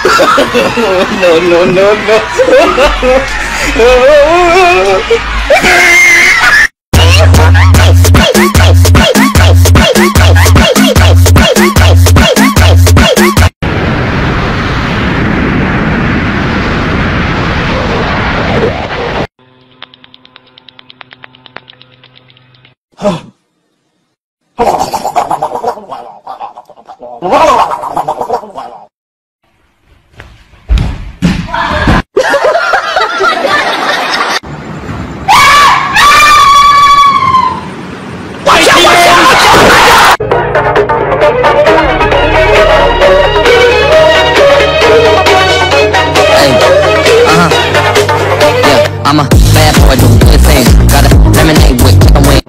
No, no, no, I'm a bad boy doing good things. Got a lemonade with chicken wings.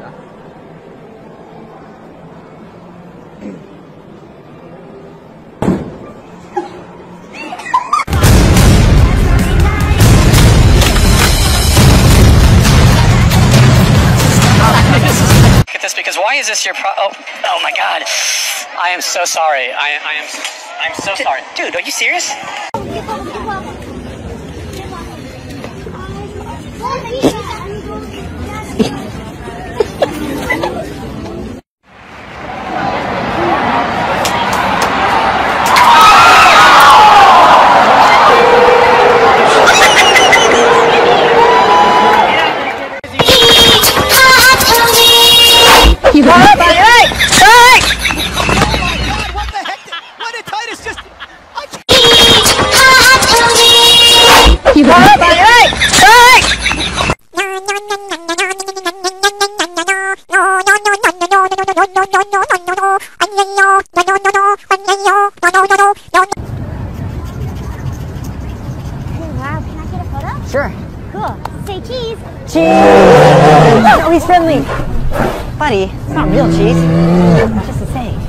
Look at this, because why is this your oh my god. I am so sorry. I'm so sorry. Dude, are you serious? You got it, buddy. Hey! What the heck? What did Titus just... You got it, buddy. Hey! Wow, can I get a photo? Sure. Cool. Say cheese. Cheese! Oh, he's friendly. Buddy, it's not real cheese. It's just a saying.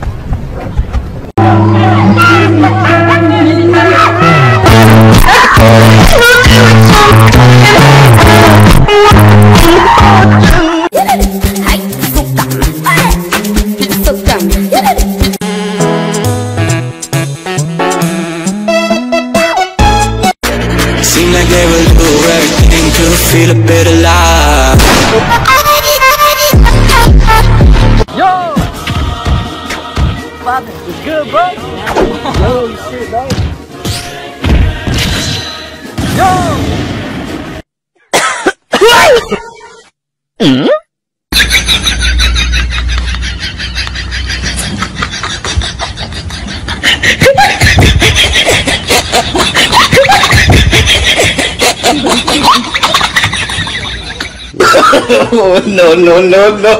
Seemed like they will do everything to feel a bit alive. Yo! It's good, bro. Yo, shit, bro. Yo! Oh, no, no, no, no.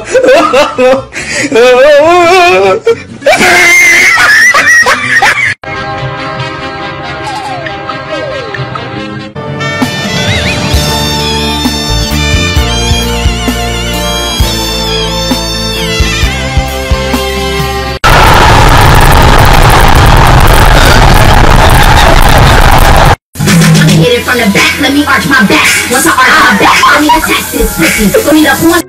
Hit it from the back, let me arch my back. Once I arch my back, let me attack this pussy. Give me the point.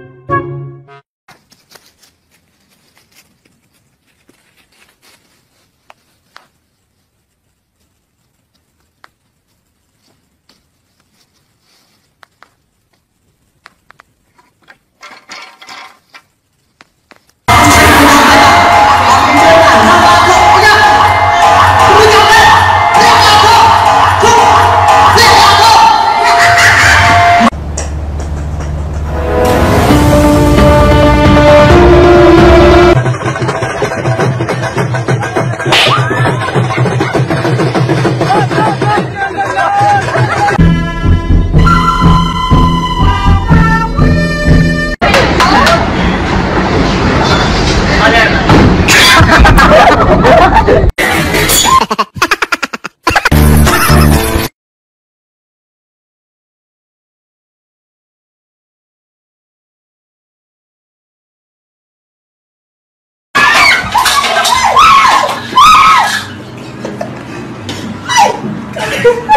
Ha ha ha!